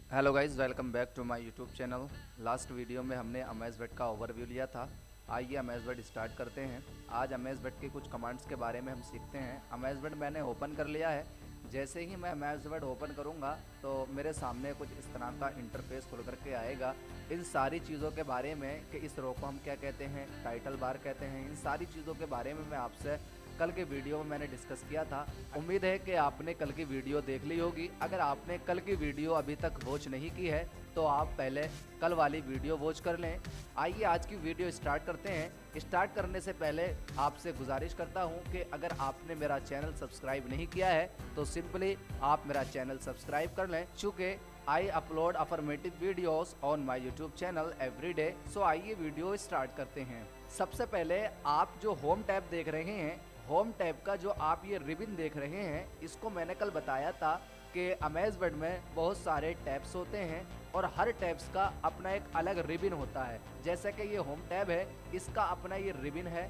Hello guys, welcome back to my YouTube channel. Last video में हमने अमेज़बेट का overview लिया था। आइए अमेज़बेट स्टार्ट करते हैं। आज अमेज़बेट के कुछ कमांड्स के बारे में हम सीखते हैं। अमेज़बेट मैंने ओपन कर लिया है। जैसे ही मैं अमेज़बेट ओपन करूंगा तो मेरे सामने कुछ इस तरह का इंटरफेस खुल करके आएगा। इन सारी चीज़ों के बारे में कि इस रो को हम क्या कहते हैं, टाइटल बार कहते हैं, इन सारी चीज़ों के बारे में मैं आपसे कल के वीडियो में मैंने डिस्कस किया था। उम्मीद है कि आपने कल की वीडियो देख ली होगी। अगर आपने कल की वीडियो अभी तक वॉच नहीं की है तो आप पहले कल वाली वीडियो वॉच कर लें। आइए आज की वीडियो स्टार्ट करते हैं। स्टार्ट करने से पहले आपसे गुजारिश करता हूं कि अगर आपने मेरा चैनल सब्सक्राइब नहीं किया है तो सिंपली आप मेरा चैनल सब्सक्राइब कर लें, चूँकि I upload affirmative videos on my YouTube channel every day. So आइए वीडियो स्टार्ट करते हैं। सबसे पहले आप जो होम टैब देख रहे हैं, होम टैब का जो आप ये रिबन देख रहे हैं, इसको मैंने कल बताया था कि अमेज़बेट में बहुत सारे टैब्स होते हैं और हर टैब्स का अपना एक अलग रिबन होता है। जैसे कि ये होम टैब है, इसका अपना ये रिबन है।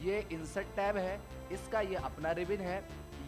ये इंसर्ट टैब है, इसका ये अपना रिबन है।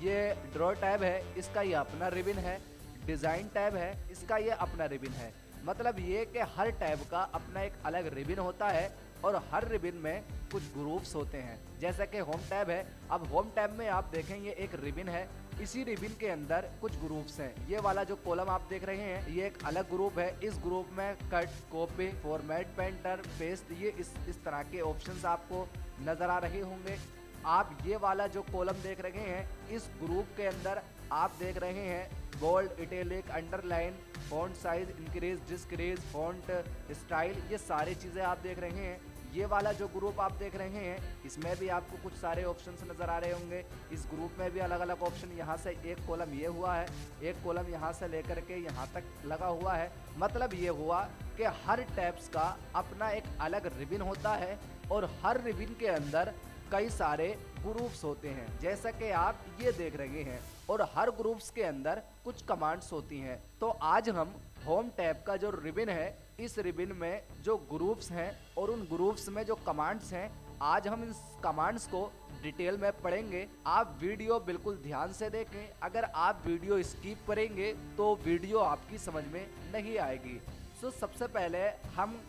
ये ड्रॉ टैब है, इसका ये अपना रिबन है। डिज़ाइन टैब है, इसका ये अपना रिबन है। मतलब ये कि हर टैब का अपना एक अलग रिबन होता है और हर रिबन में कुछ ग्रुप्स होते हैं। जैसे कि होम टैब है, अब होम टैब में आप देखें ये एक रिबन है, इसी रिबन के अंदर कुछ ग्रुप्स हैं। ये वाला जो कॉलम आप देख रहे हैं ये एक अलग ग्रुप है। इस ग्रुप में cut, copy, format, painter, paste, ये इस तरह के ऑप्शंस आपको नज़र आ रहे होंगे। आप ये वाला जो कॉलम देख रहे हैं, इस ग्रुप के अंदर आप देख रहे हैं bold, italic, underline, font size, increase, decrease, font style, ये सारी चीज़ें आप देख रहे हैं। ये वाला जो ग्रुप आप देख रहे हैं इसमें भी आपको कुछ सारे ऑप्शंस नज़र आ रहे होंगे। इस ग्रुप में भी अलग अलग ऑप्शन, यहाँ से एक कॉलम ये हुआ है, एक कॉलम यहाँ से लेकर के यहाँ तक लगा हुआ है। मतलब ये हुआ कि हर टैब्स का अपना एक अलग रिबन होता है और हर रिबन के अंदर कई सारे ग्रुप्स होते हैं, जैसा कि आप ये देख रहे हैं। और हर ग्रुप्स के अंदर कुछ कमांड्स होती हैं। तो आज हम होम टैब का जो रिबन है, इस रिबन में जो ग्रुप्स हैं और उन ग्रुप्स में जो कमांड्स हैं, आज हम इन कमांड्स को डिटेल में पढ़ेंगे। आप वीडियो बिल्कुल ध्यान से देखें। अगर आप वीडियो स्किप करेंगे तो वीडियो आपकी समझ में नहीं आएगी। सो सबसे पहले हम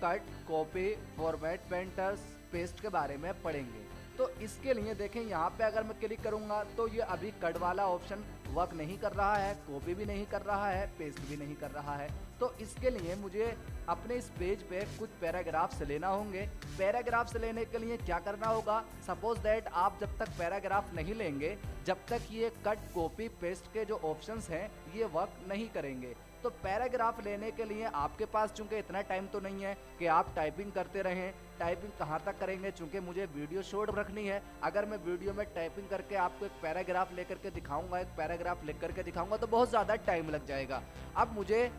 cut, copy, format, painters, paste के बारे में पढ़ेंगे। तो इसके लिए देखें यहाँ पे अगर मैं क्लिक करूँगा तो ये अभी कट वाला ऑप्शन वर्क नहीं कर रहा है, कॉपी भी नहीं कर रहा है, पेस्ट भी नहीं कर रहा है। तो इसके लिए मुझे अपने इस पेज पे कुछ पैराग्राफ्स लेना होंगे। पैराग्राफ्स लेने के लिए क्या करना होगा, सपोज दैट आप जब तक पैराग्राफ नहीं लेंगे, जब तक ये कट, कॉपी, पेस्ट के जो ऑप्शंस हैं ये वर्क नहीं करेंगे। तो पैराग्राफ लेने के लिए आपके पास चूंकि इतना टाइम तो नहीं है कि आप टाइपिंग करते रहें। टाइपिंग कहाँ तक करेंगे, चूंकि मुझे वीडियो शॉर्ट रखनी है। अगर मैं वीडियो में टाइपिंग करके आपको एक पैराग्राफ लेकर के दिखाऊंगा, एक पैराग्राफ लिख करके दिखाऊंगा तो बहुत ज़्यादा टाइम लग जाएगा। अब मुझे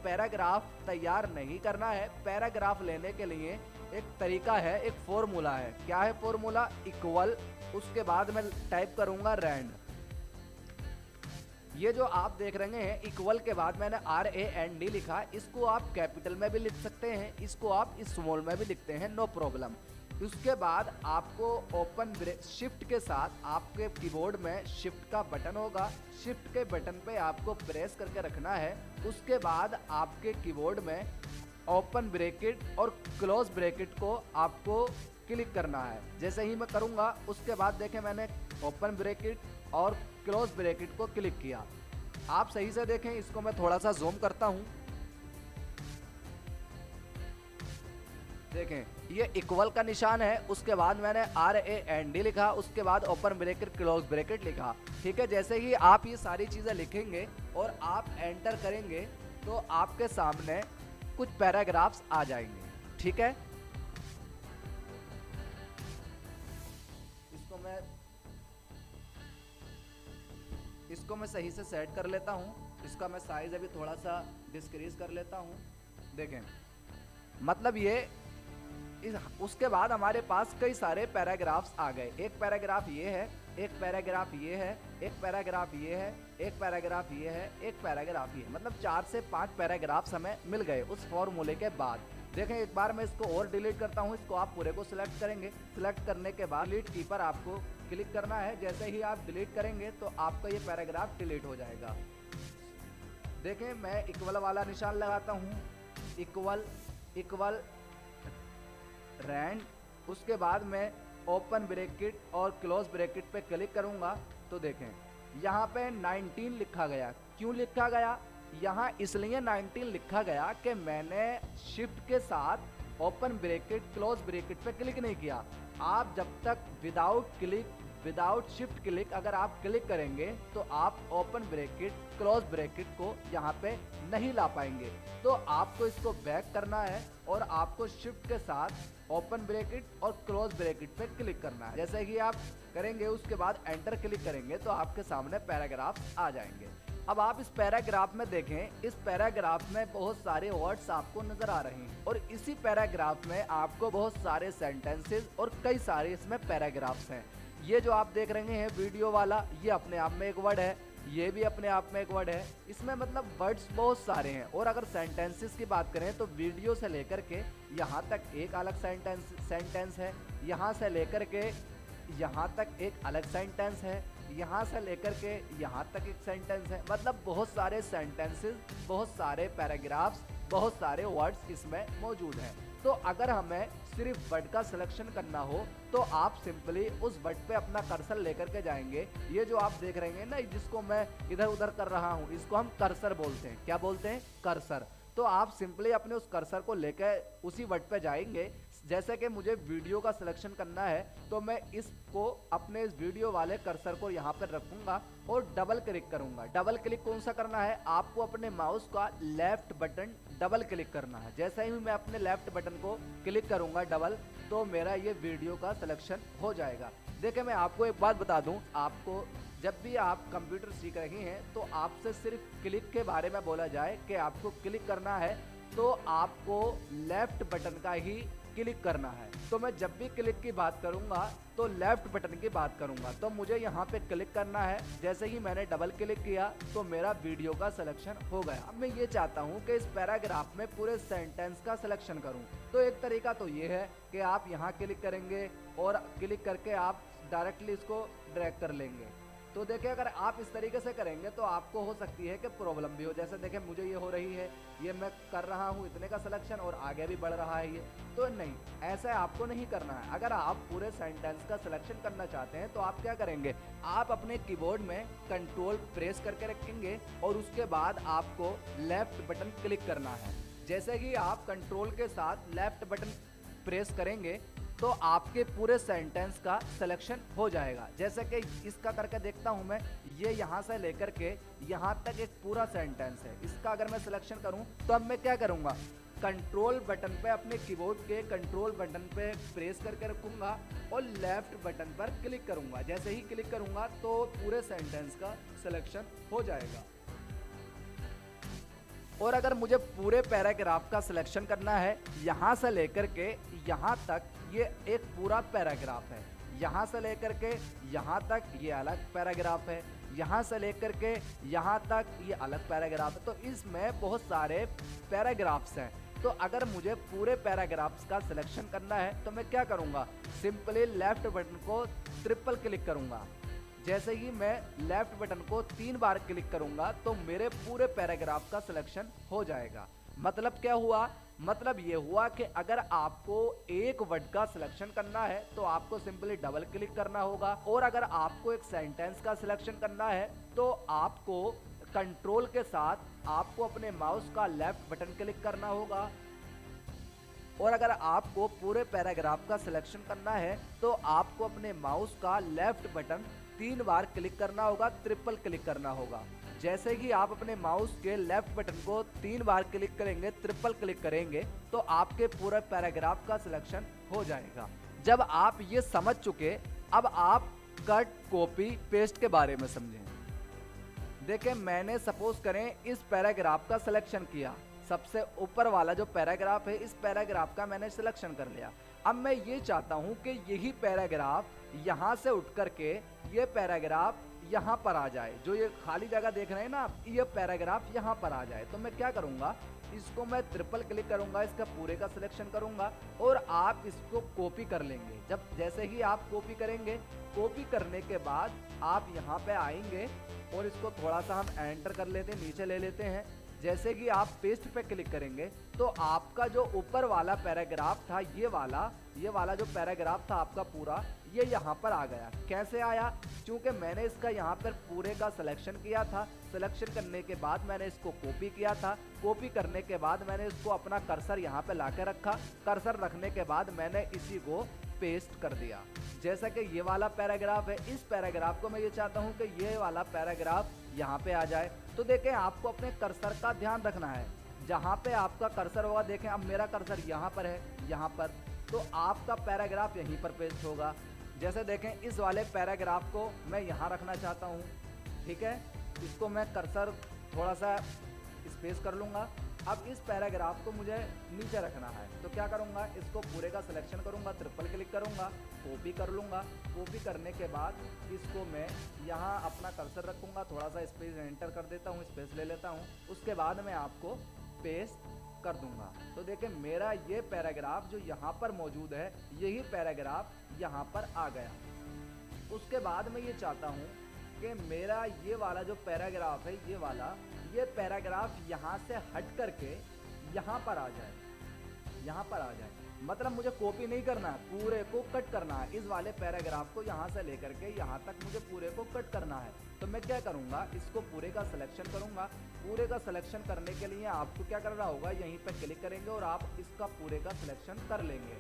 पैराग्राफ तैयार नहीं करना है। पैराग्राफ लेने के लिए एक तरीका है, एक फॉर्मूला है। क्या है फॉर्मूला, इक्वल, उसके बाद मैं टाइप करूंगा रैंड। ये जो आप देख रहे हैं इक्वल के बाद मैंने RAND लिखा। इसको आप कैपिटल में भी लिख सकते हैं, इसको आप स्मॉल में भी लिखते हैं, नो प्रॉब्लम। उसके बाद आपको ओपन शिफ्ट के साथ आपके कीबोर्ड में शिफ्ट का बटन होगा। शिफ्ट के बटन पे आपको प्रेस करके रखना है। उसके बाद आपके कीबोर्ड में ओपन ब्रैकेट और क्लोज ब्रैकेट को आपको क्लिक करना है। जैसे ही मैं करूँगा उसके बाद देखें मैंने ओपन ब्रैकेट और क्लोज ब्रैकेट को क्लिक किया। आप सही से देखें, इसको मैं थोड़ा सा जूम करता हूं। देखें ये इक्वल का निशान है। उसके बाद मैंने RAND लिखा, उसके बाद ओपन ब्रैकेट, क्लोज ब्रैकेट लिखा। ठीक है, जैसे ही आप ये सारी चीजें लिखेंगे और आप एंटर करेंगे तो आपके सामने कुछ पैराग्राफ्स आ जाएंगे। ठीक है, इसको मैं सही से सेट कर लेता हूँ। इसका मैं साइज अभी थोड़ा सा डिस्क्रीज कर लेता हूँ। देखें मतलब ये उसके बाद हमारे पास कई सारे पैराग्राफ्स आ गए। एक पैराग्राफ ये है, एक पैराग्राफ ये है, एक पैराग्राफ ये है, एक पैराग्राफ ये है, एक पैराग्राफ ये है। मतलब 4 से 5 पैराग्राफ्स हमें मिल गए उस फॉर्मूले के बाद। देखें एक बार मैं इसको और डिलीट करता हूँ। इसको आप पूरे को सिलेक्ट करेंगे। सिलेक्ट करने के बाद डिलीट की पर आपको क्लिक करना है। जैसे ही आप डिलीट करेंगे तो आपका ये पैराग्राफ डिलीट हो जाएगा। देखें मैं इक्वल वाला निशान लगाता हूँ, इक्वल इक्वल रैंड, उसके बाद मैं ओपन ब्रैकेट और क्लोज ब्रैकेट पे क्लिक करूँगा तो देखें यहाँ पे 19 लिखा गया। क्यों लिखा गया? यहाँ इसलिए 19 लिखा गया कि मैंने शिफ्ट के साथ ओपन ब्रैकेट क्लोज ब्रैकेट पे क्लिक नहीं किया। आप जब तक विदाउट शिफ्ट क्लिक अगर आप क्लिक करेंगे तो आप ओपन ब्रैकेट क्लोज ब्रैकेट को यहाँ पे नहीं ला पाएंगे। तो आपको इसको बैक करना है और आपको शिफ्ट के साथ ओपन ब्रैकेट और क्लोज ब्रैकेट पे क्लिक करना है। जैसे कि आप करेंगे उसके बाद एंटर क्लिक करेंगे तो आपके सामने पैराग्राफ आ जाएंगे। अब आप इस पैराग्राफ में देखें, इस पैराग्राफ में बहुत सारे वर्ड्स आपको नजर आ रहे हैं और इसी पैराग्राफ में आपको बहुत सारे सेंटेंसेस और कई सारे इसमें पैराग्राफ्स हैं। ये जो आप देख रहे हैं वीडियो वाला, ये अपने आप में एक वर्ड है, ये भी अपने आप में एक वर्ड है। इसमें मतलब वर्ड्स बहुत सारे हैं। और अगर सेंटेंसेस की बात करें तो वीडियो से लेकर के यहाँ तक एक अलग सेंटेंस है, यहाँ से लेकर के यहाँ तक एक अलग सेंटेंस है, यहाँ से लेकर के यहाँ तक एक सेंटेंस है। मतलब बहुत सारे सेंटेंसेस, बहुत सारे पैराग्राफ्स, बहुत सारे वर्ड्स इसमें मौजूद हैं। तो अगर हमें सिर्फ वर्ड का सिलेक्शन करना हो तो आप सिंपली उस वर्ड पे अपना कर्सर लेकर के जाएंगे। ये जो आप देख रहे हैं ना, जिसको मैं इधर उधर कर रहा हूँ, इसको हम कर्सर बोलते हैं। क्या बोलते हैं? कर्सर। तो आप सिंपली अपने उस कर्सर को लेकर उसी वर्ड पे जाएंगे। जैसे कि मुझे वीडियो का सिलेक्शन करना है तो मैं इसको अपने इस वीडियो वाले कर्सर को यहाँ पर रखूंगा और डबल क्लिक करूंगा। डबल क्लिक कौन सा करना है? आपको अपने माउस का लेफ्ट बटन डबल क्लिक करना है। जैसे ही मैं अपने लेफ्ट बटन को क्लिक करूंगा डबल, तो मेरा ये वीडियो का सिलेक्शन हो जाएगा। देखिए मैं आपको एक बात बता दूं, आपको जब भी आप कंप्यूटर सीख रहे हैं तो आपसे सिर्फ क्लिक के बारे में बोला जाए कि आपको क्लिक करना है तो आपको लेफ्ट बटन का ही क्लिक करना है। तो मैं जब भी क्लिक की बात करूंगा तो लेफ्ट बटन की बात करूंगा। तो मुझे यहाँ पे क्लिक करना है। जैसे ही मैंने डबल क्लिक किया तो मेरा वीडियो का सिलेक्शन हो गया। अब मैं ये चाहता हूँ कि इस पैराग्राफ में पूरे सेंटेंस का सिलेक्शन करूँ। तो एक तरीका तो ये है कि आप यहाँ क्लिक करेंगे और क्लिक करके आप डायरेक्टली इसको ड्रैग कर लेंगे। तो देखिए अगर आप इस तरीके से करेंगे तो आपको हो सकती है कि प्रॉब्लम भी हो। जैसे देखिए मुझे ये हो रही है, ये मैं कर रहा हूँ इतने का सिलेक्शन और आगे भी बढ़ रहा है ये। तो नहीं, ऐसा आपको नहीं करना है। अगर आप पूरे सेंटेंस का सिलेक्शन करना चाहते हैं तो आप क्या करेंगे, आप अपने कीबोर्ड में कंट्रोल प्रेस करके रखेंगे और उसके बाद आपको लेफ्ट बटन क्लिक करना है। जैसे कि आप कंट्रोल के साथ लेफ्ट बटन प्रेस करेंगे तो आपके पूरे सेंटेंस का सिलेक्शन हो जाएगा। जैसे कि इसका करके देखता हूं मैं, ये यहाँ से लेकर के यहाँ तक एक पूरा सेंटेंस है। इसका अगर मैं सिलेक्शन करूं तो अब मैं क्या करूंगा, कंट्रोल बटन पे अपने कीबोर्ड के कंट्रोल बटन पे प्रेस करके रखूंगा और लेफ्ट बटन पर क्लिक करूंगा। जैसे ही क्लिक करूंगा तो पूरे सेंटेंस का सिलेक्शन हो जाएगा। और अगर मुझे पूरे पैराग्राफ का सिलेक्शन करना है, यहाँ से लेकर के यहाँ तक ये एक पूरा पैराग्राफ है, यहाँ से लेकर के यहाँ तक ये अलग पैराग्राफ है, यहाँ से लेकर के यहाँ तक ये अलग पैराग्राफ है। तो इसमें बहुत सारे पैराग्राफ्स हैं। तो अगर मुझे पूरे पैराग्राफ्स का सिलेक्शन करना है तो मैं क्या करूँगा, सिंपली लेफ्ट बटन को ट्रिपल क्लिक करूँगा। जैसे ही मैं लेफ्ट बटन को 3 बार क्लिक करूंगा तो मेरे पूरे पैराग्राफ का सिलेक्शन हो जाएगा। मतलब क्या हुआ, मतलब ये हुआ कि अगर आपको एक वर्ड का सिलेक्शन करना है तो आपको सिंपली डबल क्लिक करना होगा, और अगर आपको एक सेंटेंस का सिलेक्शन करना है तो आपको कंट्रोल के साथ आपको अपने माउस का लेफ्ट बटन क्लिक करना होगा, और अगर आपको पूरे पैराग्राफ का सिलेक्शन करना है तो आपको अपने माउस का लेफ्ट बटन 3 बार क्लिक करना होगा, ट्रिपल क्लिक करना होगा। जैसे कि आप अपने माउस के लेफ्ट बटन को 3 बार क्लिक करेंगे, ट्रिपल क्लिक करेंगे तो आपके पूरे पैराग्राफ का सिलेक्शन हो जाएगा। जब आप ये समझ चुके, अब आप कट कॉपी पेस्ट के बारे में समझें। देखें मैंने सपोज करें इस पैराग्राफ का सिलेक्शन किया, सबसे ऊपर वाला जो पैराग्राफ है इस पैराग्राफ का मैंने सिलेक्शन कर लिया। अब मैं ये चाहता हूं कि यही पैराग्राफ यहाँ से उठ करके ये पैराग्राफ यहाँ पर आ जाए, जो ये खाली जगह देख रहे हैं ना आप, ये पैराग्राफ यहाँ पर आ जाए। तो मैं क्या करूँगा, इसको मैं ट्रिपल क्लिक करूँगा, इसका पूरे का सिलेक्शन करूँगा और आप इसको कॉपी कर लेंगे। जब जैसे ही आप कॉपी करेंगे, कॉपी करने के बाद आप यहाँ पे आएंगे और इसको थोड़ा सा हम एंटर कर लेते हैं, नीचे ले लेते हैं। जैसे कि आप पेस्ट पे क्लिक करेंगे तो आपका जो ऊपर वाला पैराग्राफ था, ये वाला जो पैराग्राफ था आपका पूरा, ये यहाँ पर आ गया। कैसे आया? क्योंकि मैंने इसका यहाँ पर पूरे का सिलेक्शन किया था। सिलेक्शन करने के बाद मैंने इसको कॉपी किया था। कॉपी करने के बाद मैंने इसको अपना कर्सर यहाँ पे ला के रखा। कर्सर रखने के बाद मैंने इसी को पेस्ट कर दिया। जैसा कि ये वाला पैराग्राफ है, इस पैराग्राफ को मैं ये चाहता हूँ कि ये वाला पैराग्राफ यहाँ पे आ जाए। तो देखें, आपको अपने कर्सर का ध्यान रखना है। जहाँ पे आपका कर्सर होगा, देखें अब मेरा कर्सर यहाँ पर है, यहाँ पर, तो आपका पैराग्राफ यहीं पर पेस्ट होगा। जैसे देखें, इस वाले पैराग्राफ को मैं यहाँ रखना चाहता हूँ, ठीक है। इसको मैं कर्सर थोड़ा सा स्पेस कर लूँगा। अब इस पैराग्राफ को मुझे नीचे रखना है, तो क्या करूँगा, इसको पूरे का सिलेक्शन करूँगा, ट्रिपल क्लिक करूँगा, कॉपी कर लूँगा। कॉपी करने के बाद इसको मैं यहाँ अपना कर्सर रखूँगा, थोड़ा सा स्पेस एंटर कर देता हूँ, स्पेस ले लेता हूँ। उसके बाद मैं आपको पेस्ट कर दूँगा। तो देखें, मेरा ये पैराग्राफ जो यहाँ पर मौजूद है, यही पैराग्राफ यहाँ पर आ गया। उसके बाद मैं ये चाहता हूँ कि मेरा ये वाला जो पैराग्राफ है, ये पैराग्राफ यहाँ से हट करके यहाँ पर आ जाए, यहाँ पर आ जाए। मतलब मुझे कॉपी नहीं करना है, पूरे को कट करना है। इस वाले पैराग्राफ को यहाँ से लेकर के यहाँ तक मुझे पूरे को कट करना है। तो मैं क्या करूँगा, इसको पूरे का सिलेक्शन करूँगा। पूरे का सिलेक्शन करने के लिए आपको क्या करना होगा, यहीं पर क्लिक करेंगे और आप इसका पूरे का सिलेक्शन कर लेंगे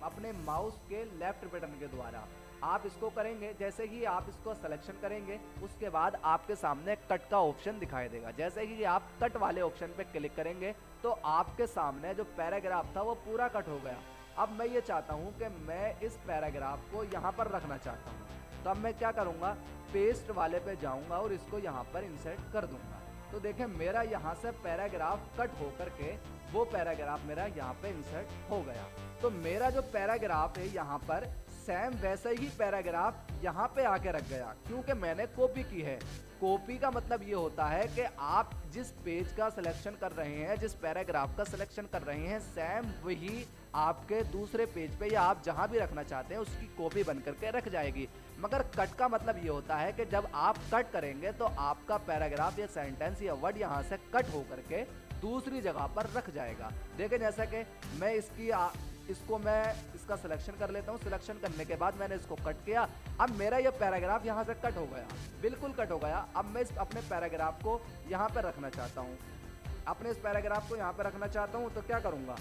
अपने माउस के लेफ्ट बटन के द्वारा। आप इसको करेंगे, जैसे ही आप इसको सिलेक्शन करेंगे, उसके बाद आपके सामने कट का ऑप्शन दिखाई देगा। जैसे ही आप कट वाले ऑप्शन पे क्लिक करेंगे तो आपके सामने जो पैराग्राफ था वो पूरा कट हो गया। अब मैं ये चाहता हूँ कि मैं इस पैराग्राफ को यहाँ पर रखना चाहता हूँ। तो अब मैं क्या करूँगा, पेस्ट वाले पे जाऊँगा और इसको यहाँ पर इंसर्ट कर दूँगा। तो देखें, मेरा यहाँ से पैराग्राफ कट होकर के वो पैराग्राफ मेरा यहाँ पे इंसर्ट हो गया। तो मेरा जो पैराग्राफ है यहाँ पर, सेम वैसे ही पैराग्राफ यहाँ पे आके रख गया, क्योंकि मैंने कॉपी की है। कॉपी का मतलब ये होता है कि आप जिस पेज का सिलेक्शन कर रहे हैं, जिस पैराग्राफ का सिलेक्शन कर रहे हैं, सेम वही आपके दूसरे पेज पे या आप जहाँ भी रखना चाहते हैं उसकी कॉपी बन करके रख जाएगी। मगर कट का मतलब ये होता है कि जब आप कट करेंगे तो आपका पैराग्राफ या सेंटेंस या वर्ड यहाँ से कट हो करके दूसरी जगह पर रख जाएगा। देखें, जैसा कि मैं इसका सिलेक्शन कर लेता हूँ। सिलेक्शन करने के बाद मैंने इसको कट किया। अब मेरा ये पैराग्राफ यहाँ से कट हो गया, बिल्कुल कट हो गया। अब मैं अपने पैराग्राफ को यहाँ पर रखना चाहता हूँ, अपने इस पैराग्राफ को यहाँ पर रखना चाहता हूँ। तो क्या करूँगा,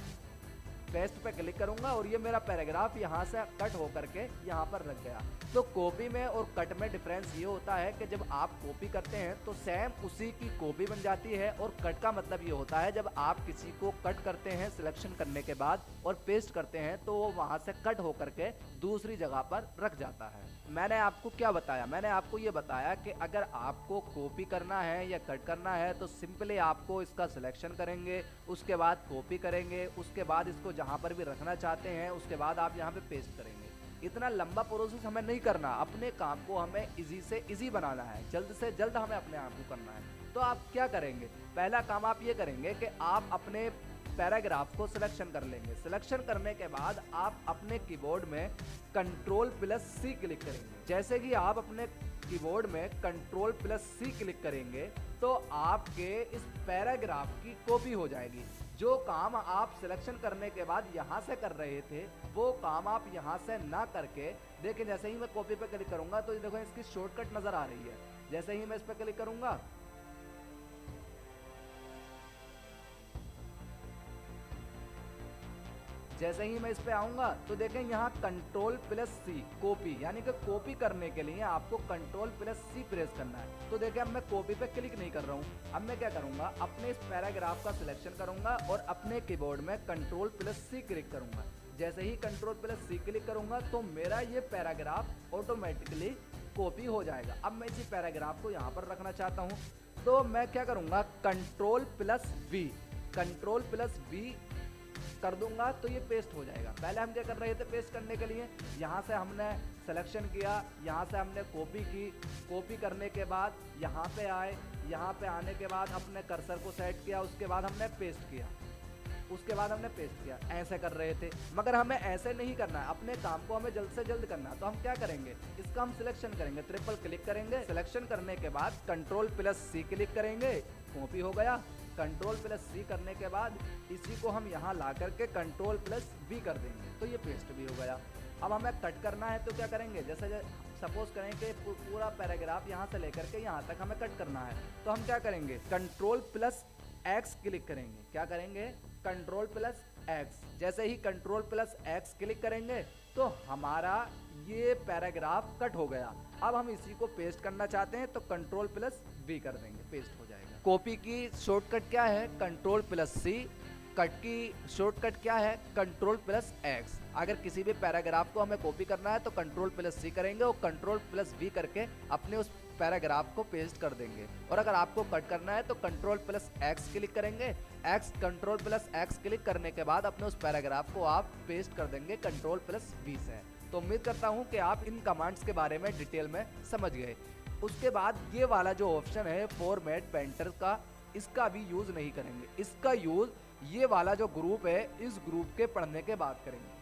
पेस्ट पे क्लिक करूंगा और ये मेरा पैराग्राफ यहाँ से कट हो करके यहाँ पर रख गया। तो कॉपी में और कट में डिफरेंस ये होता है कि जब आप कॉपी करते हैं तो सेम उसी की कॉपी बन जाती है, और कट का मतलब ये होता है जब आप किसी को कट करते हैं सिलेक्शन करने के बाद और पेस्ट करते हैं तो वो वहाँ से कट हो करके दूसरी जगह पर रख जाता है। मैंने आपको क्या बताया, मैंने आपको ये बताया कि अगर आपको कॉपी करना है या कट करना है तो सिंपली आपको इसका सिलेक्शन करेंगे, उसके बाद कॉपी करेंगे, उसके बाद इसको जहाँ पर भी रखना चाहते हैं उसके बाद आप यहाँ पे पेस्ट करेंगे। इतना लंबा प्रोसेस हमें नहीं करना, अपने काम को हमें इजी से इजी बनाना है, जल्द से जल्द हमें अपने आप को करना है। तो आप क्या करेंगे, पहला काम आप ये करेंगे कि आप अपने पैराग्राफ को सिलेक्शन कर लेंगे। सिलेक्शन करने के बाद आप अपने कीबोर्ड में Ctrl+C क्लिक करेंगे। जैसे कि आप अपने कीबोर्ड में Ctrl+C क्लिक करेंगे तो आपके इस पैराग्राफ की कॉपी हो जाएगी। जो काम आप सिलेक्शन करने के बाद यहाँ से कर रहे थे वो काम आप यहाँ से ना करके, देखिए जैसे ही मैं कॉपी पे क्लिक करूंगा तो देखो इसकी शॉर्टकट नजर आ रही है। जैसे ही मैं इस पर क्लिक करूंगा जैसे ही मैं इस पे आऊंगा तो देखें यहाँ Ctrl+C कॉपी, यानी कि कॉपी करने के लिए आपको Ctrl+C प्रेस करना है। तो देखें अब मैं कॉपी पे क्लिक नहीं कर रहा हूँ। अब मैं क्या करूँगा, अपने इस पैराग्राफ का सिलेक्शन करूँगा और अपने कीबोर्ड में Ctrl+C क्लिक करूँगा। जैसे ही Ctrl+C क्लिक करूँगा तो मेरा ये पैराग्राफ ऑटोमेटिकली कॉपी हो जाएगा। अब मैं इसी पैराग्राफ को यहाँ पर रखना चाहता हूँ तो मैं क्या करूँगा, Ctrl+V कर दूंगा तो ये पेस्ट हो जाएगा। पहले हम क्या कर रहे थे, पेस्ट करने के लिए यहाँ से हमने सिलेक्शन किया, यहाँ से हमने कॉपी की, कॉपी करने के बाद यहाँ पे आए, यहाँ पे आने के बाद अपने कर्सर को सेट किया, उसके बाद हमने पेस्ट किया, उसके बाद हमने पेस्ट किया। ऐसे कर रहे थे, मगर हमें ऐसे नहीं करना है, अपने काम को हमें जल्द से जल्द करना है। तो हम क्या करेंगे, इसका हम सिलेक्शन करेंगे, ट्रिपल क्लिक करेंगे, सिलेक्शन करने के बाद Ctrl+C क्लिक करेंगे, कॉपी हो गया। Ctrl+C करने के बाद इसी को हम यहाँ ला करके Ctrl+V कर देंगे, तो ये पेस्ट भी हो गया। अब हमें कट करना है तो क्या करेंगे, जैसे सपोज करें कि पूरा पैराग्राफ यहाँ से लेकर के यहाँ तक हमें कट करना है, तो हम क्या करेंगे, Ctrl+X क्लिक करेंगे। क्या करेंगे, Ctrl+X। जैसे ही Ctrl+X क्लिक करेंगे तो हमारा ये पैराग्राफ कट हो गया। अब हम इसी को पेस्ट करना चाहते हैं तो Ctrl+V कर देंगे, पेस्ट हो जाएगा। कॉपी की शॉर्टकट क्या है, Ctrl+C। कट की शॉर्टकट क्या है, Ctrl+X। अगर किसी भी पैराग्राफ को हमें कॉपी करना है तो Ctrl+C करेंगे और Ctrl+V करके अपने उस पैराग्राफ को पेस्ट कर देंगे। और अगर आपको कट करना है तो Ctrl+X क्लिक करेंगे, Ctrl+X क्लिक करने के बाद अपने उस पैराग्राफ को आप पेस्ट कर देंगे Ctrl+V से। तो उम्मीद करता हूँ कि आप इन कमांड्स के बारे में डिटेल में समझ गए। उसके बाद ये वाला जो ऑप्शन है फॉर्मेट पेंटर का, इसका भी यूज नहीं करेंगे। इसका यूज ये वाला जो ग्रुप है, इस ग्रुप के पढ़ने के बाद करेंगे।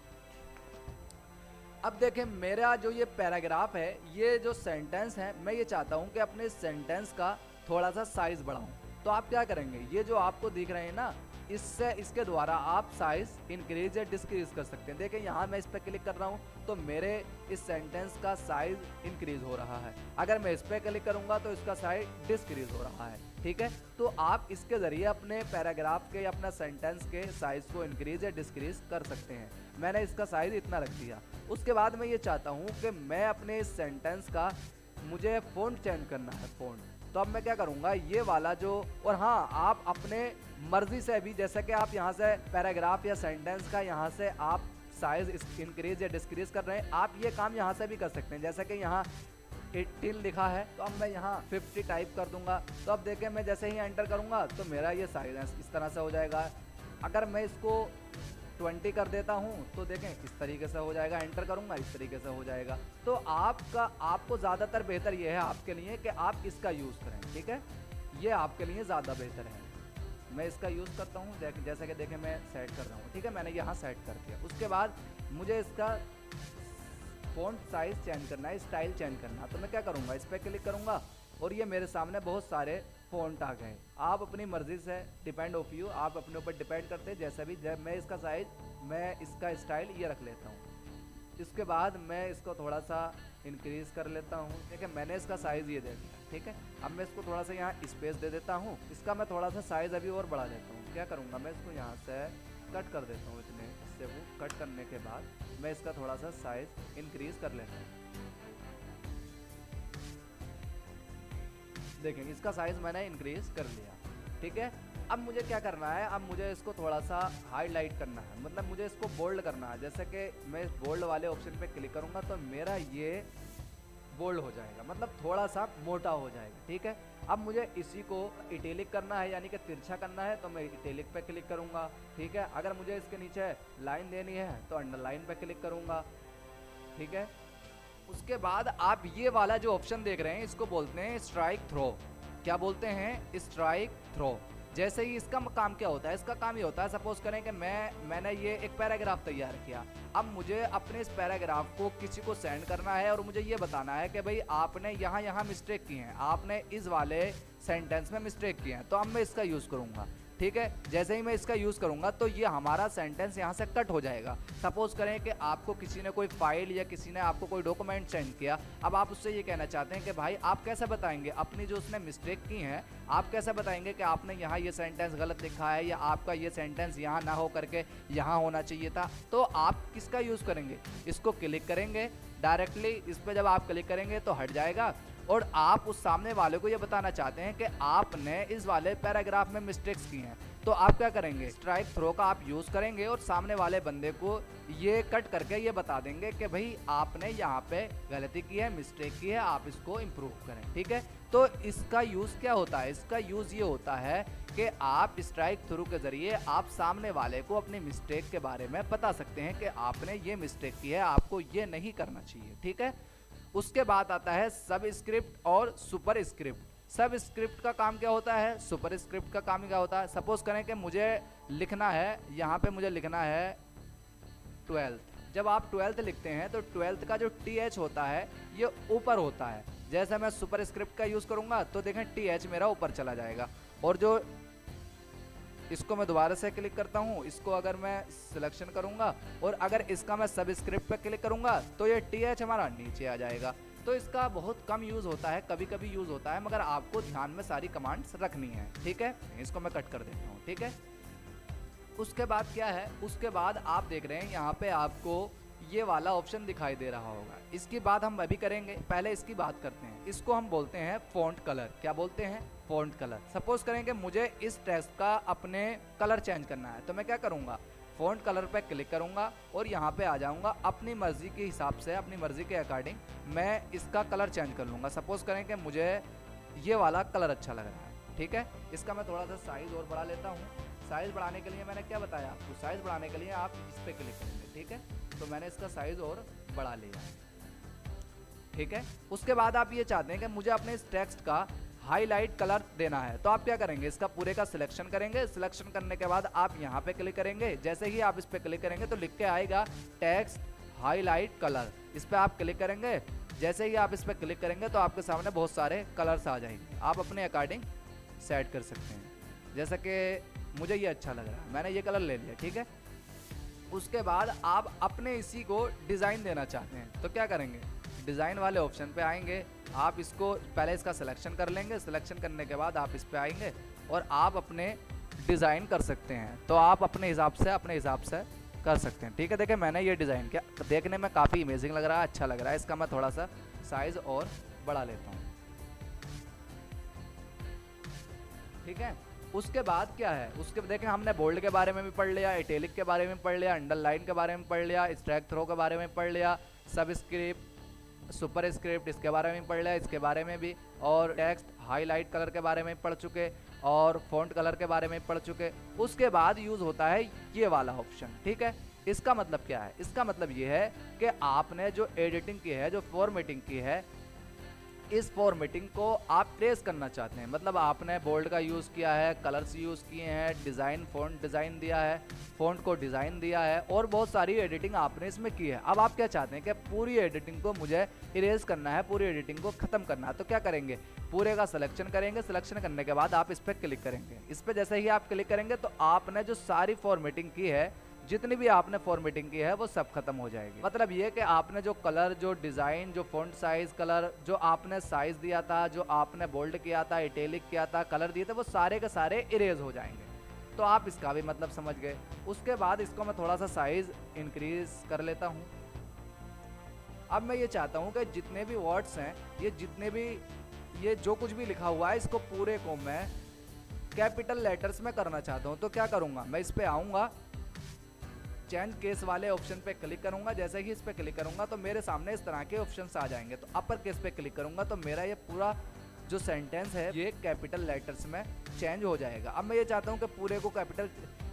अब देखें, मेरा जो ये पैराग्राफ है, ये जो सेंटेंस है, मैं ये चाहता हूँ कि अपने सेंटेंस का थोड़ा सा साइज बढ़ाऊं। तो आप क्या करेंगे, ये जो आपको दिख रहे हैं ना, इससे इसके द्वारा आप साइज इंक्रीज या डिक्रीज कर सकते हैं। देखें यहाँ मैं इस पर क्लिक कर रहा हूँ तो मेरे इस सेंटेंस का साइज इंक्रीज हो रहा है। अगर मैं इस पर क्लिक करूँगा तो इसका साइज डिक्रीज हो रहा है। ठीक है, तो आप इसके ज़रिए अपने पैराग्राफ के या अपना सेंटेंस के साइज को इंक्रीज या डिक्रीज कर सकते हैं। मैंने इसका साइज इतना रख दिया। उसके बाद मैं ये चाहता हूँ कि मैं अपने इस सेंटेंस का, मुझे फ़ॉन्ट चेंज करना है, फ़ॉन्ट। तो अब मैं क्या करूँगा, ये वाला जो, और हाँ, आप अपने मर्जी से भी, जैसे कि आप यहाँ से पैराग्राफ या सेंटेंस का यहाँ से आप साइज इंक्रीज या डिक्रीज कर रहे हैं, आप ये काम यहाँ से भी कर सकते हैं। जैसे कि यहाँ 18 लिखा है तो अब मैं यहाँ 50 टाइप कर दूंगा। तो अब देखें, मैं जैसे ही एंटर करूँगा तो मेरा ये साइज इस तरह से हो जाएगा। अगर मैं इसको 20 कर देता हूँ तो देखें इस तरीके से हो जाएगा, एंटर करूँगा इस तरीके से हो जाएगा। तो आपको ज़्यादातर बेहतर ये है आपके लिए कि आप इसका यूज़ करें। ठीक है, ये आपके लिए ज़्यादा बेहतर है। मैं इसका यूज़ करता हूँ, जैसे कि देखें मैं सेट कर रहा हूँ। ठीक है, मैंने यहाँ सेट कर दिया। उसके बाद मुझे इसका फ़ॉन्ट साइज़ चेंज करना है, स्टाइल चेंज करना है। तो मैं क्या करूँगा, इस पर क्लिक करूँगा और ये मेरे सामने बहुत सारे फ़ॉन्ट आ गए। आप अपनी मर्ज़ी से, डिपेंड ऑफ यू, आप अपने ऊपर डिपेंड करते हैं। जैसे भी, जब मैं इसका साइज़, मैं इसका स्टाइल ये रख लेता हूँ। इसके बाद मैं इसको थोड़ा सा इंक्रीज़ कर लेता हूँ। ठीक है, मैंने इसका साइज़ ये दे दिया। ठीक है, अब मैं इसको थोड़ा सा यहाँ स्पेस दे देता हूँ। इसका मैं थोड़ा सा साइज़ अभी और बढ़ा देता हूँ। क्या करूँगा, मैं इसको यहाँ से कट कर देता हूँ इतने, इससे वो कट करने के बाद मैं इसका थोड़ा सा साइज़ इंक्रीज़ कर लेता हूँ। देखें, इसका साइज़ मैंने इंक्रीज़ कर लिया। ठीक है, अब मुझे क्या करना है, अब मुझे इसको थोड़ा सा हाईलाइट करना है, मतलब मुझे इसको बोल्ड करना है। जैसे कि मैं इस बोल्ड वाले ऑप्शन पे क्लिक करूँगा तो मेरा ये बोल्ड हो जाएगा, मतलब थोड़ा सा मोटा हो जाएगा। ठीक है, अब मुझे इसी को इटैलिक करना है, यानी कि तिरछा करना है, तो मैं इटैलिक पे क्लिक करूँगा। ठीक है, अगर मुझे इसके नीचे लाइन देनी है तो अंडरलाइन पे क्लिक करूँगा। ठीक है, उसके बाद आप ये वाला जो ऑप्शन देख रहे हैं, इसको बोलते हैं स्ट्राइक थ्रो। क्या बोलते हैं, स्ट्राइक थ्रो। जैसे ही इसका काम क्या होता है, इसका काम ये होता है, सपोज करें कि मैंने ये एक पैराग्राफ तैयार किया। अब मुझे अपने इस पैराग्राफ को किसी को सेंड करना है और मुझे ये बताना है कि भाई आपने यहाँ मिस्टेक की है, आपने इस वाले सेंटेंस में मिस्टेक की है। तो अब मैं इसका यूज़ करूँगा। ठीक है, जैसे ही मैं इसका यूज़ करूँगा तो ये हमारा सेंटेंस यहाँ से कट हो जाएगा। सपोज करें कि आपको किसी ने कोई फाइल या किसी ने आपको कोई डॉक्यूमेंट सेंड किया। अब आप उससे ये कहना चाहते हैं कि भाई आप कैसे बताएंगे अपनी जो उसने मिस्टेक की है, आप कैसे बताएंगे कि आपने यहाँ ये सेंटेंस गलत लिखा है या आपका ये सेंटेंस यहाँ ना हो करके यहाँ होना चाहिए था। तो आप किसका यूज़ करेंगे, इसको क्लिक करेंगे डायरेक्टली। इस पर जब आप क्लिक करेंगे तो हट जाएगा और आप उस सामने वाले को ये बताना चाहते हैं कि आपने इस वाले पैराग्राफ में मिस्टेक्स की हैं। तो आप क्या करेंगे, स्ट्राइक थ्रो का आप यूज़ करेंगे और सामने वाले बंदे को ये कट करके ये बता देंगे कि भाई आपने यहाँ पे गलती की है, मिस्टेक की है, आप इसको इम्प्रूव करें। ठीक है, तो इसका यूज़ क्या होता है, इसका यूज़ ये होता है कि आप स्ट्राइक थ्रू के ज़रिए आप सामने वाले को अपनी मिस्टेक के बारे में बता सकते हैं कि आपने ये मिस्टेक की है, आपको ये नहीं करना चाहिए। ठीक है, उसके बाद आता है सब स्क्रिप्ट और सुपर स्क्रिप्ट। सब स्क्रिप्ट का काम क्या होता है, सुपर स्क्रिप्ट का काम क्या होता है। सपोज करें कि मुझे लिखना है, यहाँ पे मुझे लिखना है 12th। जब आप 12th लिखते हैं तो 12th का जो TH होता है ये ऊपर होता है। जैसे मैं सुपर स्क्रिप्ट का यूज़ करूँगा तो देखें TH मेरा ऊपर चला जाएगा। और जो इसको मैं दोबारा से क्लिक करता हूँ, इसको अगर मैं सिलेक्शन करूँगा और अगर इसका मैं सब स्क्रिप्ट पर क्लिक करूँगा तो ये TH हमारा नीचे आ जाएगा। तो इसका बहुत कम यूज़ होता है, कभी कभी यूज़ होता है, मगर आपको ध्यान में सारी कमांड्स रखनी है। ठीक है, इसको मैं कट कर देता हूँ। ठीक है, उसके बाद क्या है, उसके बाद आप देख रहे हैं यहाँ पे आपको ये वाला ऑप्शन दिखाई दे रहा होगा। इसकी बात हम अभी करेंगे, पहले इसकी बात करते हैं। इसको हम बोलते हैं फ़ॉन्ट कलर। क्या बोलते हैं, फ़ॉन्ट कलर। सपोज करें कि मुझे इस टेक्स्ट का अपने कलर चेंज करना है, तो मैं क्या करूँगा, फ़ॉन्ट कलर पे क्लिक करूँगा और यहाँ पे आ जाऊँगा। अपनी मर्ज़ी के हिसाब से, अपनी मर्ज़ी के अकॉर्डिंग मैं इसका कलर चेंज कर लूँगा। सपोज़ करें कि मुझे ये वाला कलर अच्छा लग रहा है। ठीक है, इसका मैं थोड़ा सा साइज़ और बढ़ा लेता हूँ। साइज़ बढ़ाने के लिए मैंने क्या बताया आपको, साइज़ बढ़ाने के लिए आप इस पर क्लिक करेंगे। ठीक है, तो मैंने इसका साइज़ और बढ़ा लिया। ठीक है, उसके बाद आप ये चाहते हैं कि मुझे अपने इस टेक्स्ट का हाईलाइट कलर देना है, तो आप क्या करेंगे, इसका पूरे का सिलेक्शन करेंगे। सिलेक्शन करने के बाद आप यहाँ पे क्लिक करेंगे। जैसे ही आप इस पे क्लिक करेंगे तो लिख के आएगा टेक्स्ट हाईलाइट कलर। इस पे आप क्लिक करेंगे। जैसे ही आप इस पे क्लिक करेंगे तो आपके सामने बहुत सारे कलर्स आ जाएंगे। आप अपने अकॉर्डिंग सेट कर सकते हैं। जैसा कि मुझे ये अच्छा लग रहा है, मैंने ये कलर ले लिया। ठीक है, उसके बाद आप अपने इसी को डिज़ाइन देना चाहते हैं तो क्या करेंगे, डिज़ाइन वाले ऑप्शन पे आएंगे। आप इसको पहले इसका सिलेक्शन कर लेंगे। सिलेक्शन करने के बाद आप इस पे आएंगे और आप अपने डिज़ाइन कर सकते हैं। तो आप अपने हिसाब से कर सकते हैं। ठीक है, देखिए मैंने ये डिज़ाइन किया, देखने में काफ़ी अमेजिंग लग रहा है, अच्छा लग रहा है। इसका मैं थोड़ा सा साइज़ और बढ़ा लेता हूँ। ठीक है, उसके बाद क्या है, उसके देखें हमने बोल्ड के बारे में भी पढ़ लिया, इटैलिक के बारे में पढ़ लिया, अंडरलाइन के बारे में पढ़ लिया, स्ट्राइक थ्रो के बारे में पढ़ लिया, सब स्क्रिप्ट, सुपर स्क्रिप्ट इसके बारे में पढ़ लिया, इसके बारे में भी, और टेक्स्ट हाईलाइट कलर के बारे में पढ़ चुके और फ़ॉन्ट कलर के बारे में पढ़ चुके। उसके बाद यूज़ होता है ये वाला ऑप्शन। ठीक है, इसका मतलब क्या है, इसका मतलब ये है कि आपने जो एडिटिंग की है, जो फॉर्मेटिंग की है, इस फॉर्मेटिंग को आप ट्रेस करना चाहते हैं। मतलब आपने बोल्ड का यूज़ किया है, कलर्स यूज़ किए हैं, डिज़ाइन फ़ॉन्ट डिज़ाइन दिया है, फ़ॉन्ट को डिज़ाइन दिया है और बहुत सारी एडिटिंग आपने इसमें की है। अब आप क्या चाहते हैं कि पूरी एडिटिंग को मुझे इरेज करना है, पूरी एडिटिंग को ख़त्म करना है। तो क्या करेंगे, पूरे का सिलेक्शन करेंगे। सिलेक्शन करने के बाद आप इस पर क्लिक करेंगे। इस पर जैसे ही आप क्लिक करेंगे तो आपने जो सारी फॉर्मेटिंग की है, जितनी भी आपने फॉर्मेटिंग की है, वो सब खत्म हो जाएगी। मतलब ये कि आपने जो कलर, जो डिज़ाइन, जो फ़ॉन्ट साइज़, कलर, जो आपने साइज़ दिया था, जो आपने बोल्ड किया था, इटैलिक किया था, कलर दिए थे, वो सारे के सारे इरेज हो जाएंगे। तो आप इसका भी मतलब समझ गए। उसके बाद इसको मैं थोड़ा सा साइज़ इंक्रीज कर लेता हूँ। अब मैं ये चाहता हूँ कि जितने भी वर्ड्स हैं, ये जो कुछ भी लिखा हुआ है, इसको पूरे को मैं कैपिटल लेटर्स में करना चाहता हूँ। तो क्या करूँगा, मैं इस पर आऊँगा, चेंज केस वाले ऑप्शन पे क्लिक करूंगा। जैसे ही इस पे क्लिक करूंगा तो मेरे सामने इस तरह के ऑप्शंस आ जाएंगे। तो अपर केस पे क्लिक करूंगा तो मेरा ये पूरा जो सेंटेंस है ये कैपिटल लेटर्स में चेंज हो जाएगा। अब मैं ये चाहता हूँ कि पूरे को कैपिटल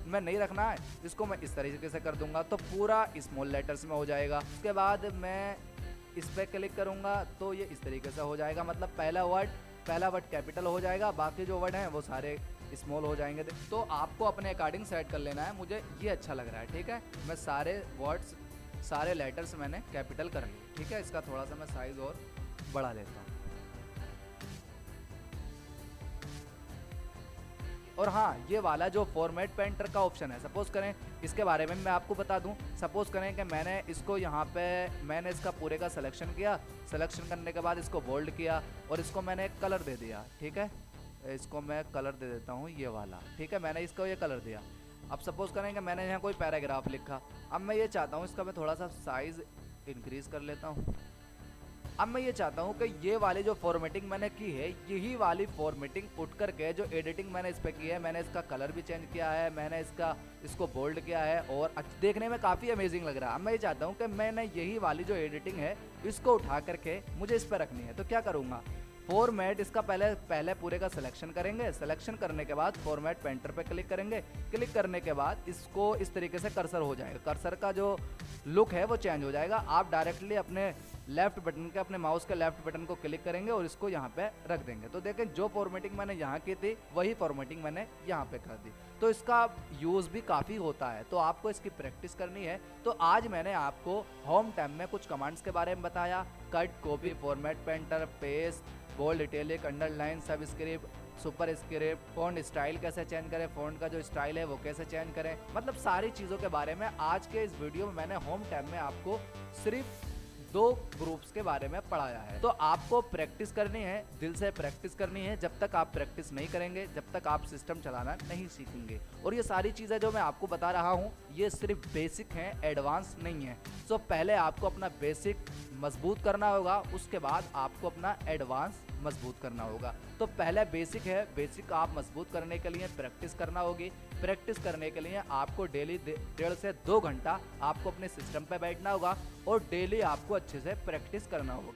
में नहीं रखना है, इसको मैं इस तरीके से कर दूंगा तो पूरा स्मॉल लेटर्स में हो जाएगा। उसके बाद मैं इस पर क्लिक करूंगा तो ये इस तरीके से हो जाएगा। मतलब पहला वर्ड कैपिटल हो जाएगा, बाकी जो वर्ड हैं वो सारे स्मॉल हो जाएंगे। तो आपको अपने अकॉर्डिंग सेट कर लेना है। मुझे ये अच्छा लग रहा है। ठीक है, मैं सारे वर्ड्स, सारे लेटर्स मैंने कैपिटल कर लिए। ठीक है, इसका थोड़ा सा मैं साइज़ और बढ़ा लेता हूँ। और हाँ, ये वाला जो फॉर्मेट पेंटर का ऑप्शन है, सपोज करें इसके बारे में मैं आपको बता दूं। सपोज करें कि मैंने इसको यहाँ पे मैंने इसका पूरे का सिलेक्शन किया। सिलेक्शन करने के बाद इसको बोल्ड किया और इसको मैंने एक कलर दे दिया। ठीक है, इसको मैं कलर दे देता हूँ ये वाला। ठीक है, मैंने इसको ये कलर दिया। अब सपोज करें कि मैंने यहाँ कोई पैराग्राफ लिखा। अब मैं ये चाहता हूँ इसका मैं थोड़ा सा साइज़ इंक्रीज़ कर लेता हूँ। अब मैं ये चाहता हूँ कि ये वाली जो फॉर्मेटिंग मैंने की है, यही वाली फॉर्मेटिंग उठ करके जो एडिटिंग मैंने इस पर की है, मैंने इसका कलर भी चेंज किया है, मैंने इसको बोल्ड किया है और देखने में काफ़ी अमेजिंग लग रहा है। अब मैं ये चाहता हूँ कि मैंने यही वाली जो एडिटिंग है इसको उठा करके मुझे इस पर रखनी है। तो क्या करूँगा, फॉर्मेट इसका पहले पूरे का सिलेक्शन करेंगे। सिलेक्शन करने के बाद फॉर्मेट पेंटर पे क्लिक करेंगे। क्लिक करने के बाद इसको इस तरीके से कर्सर हो जाएगा, कर्सर का जो लुक है वो चेंज हो जाएगा। आप डायरेक्टली अपने लेफ्ट बटन के, अपने माउस के लेफ्ट बटन को क्लिक करेंगे और इसको यहाँ पे रख देंगे। तो देखें, जो फॉर्मेटिंग मैंने यहाँ की थी वही फॉर्मेटिंग मैंने यहाँ पे कर दी। तो इसका यूज़ भी काफ़ी होता है, तो आपको इसकी प्रैक्टिस करनी है। तो आज मैंने आपको होम टैब में कुछ कमांड्स के बारे में बताया, cut, copy, format, painter, paste, bold, italic, underline, subscript, super script, font style कैसे चेंज करें, फ़ॉन्ट का जो स्टाइल है वो कैसे चेंज करें, मतलब सारी चीज़ों के बारे में आज के इस वीडियो में मैंने होम टैब में आपको सिर्फ 2 ग्रुप्स के बारे में पढ़ाया है। तो आपको प्रैक्टिस करनी है, दिल से प्रैक्टिस करनी है। जब तक आप प्रैक्टिस नहीं करेंगे, जब तक आप सिस्टम चलाना नहीं सीखेंगे। और ये सारी चीज़ें जो मैं आपको बता रहा हूँ ये सिर्फ बेसिक हैं, एडवांस नहीं है। सो पहले आपको अपना बेसिक मजबूत करना होगा, उसके बाद आपको अपना एडवांस मजबूत करना होगा। तो पहले बेसिक है, बेसिक आप मजबूत करने के लिए प्रैक्टिस करना होगी। प्रैक्टिस करने के लिए आपको डेली 1.5 से 2 घंटा आपको अपने सिस्टम पे बैठना होगा और डेली आपको अच्छे से प्रैक्टिस करना होगा।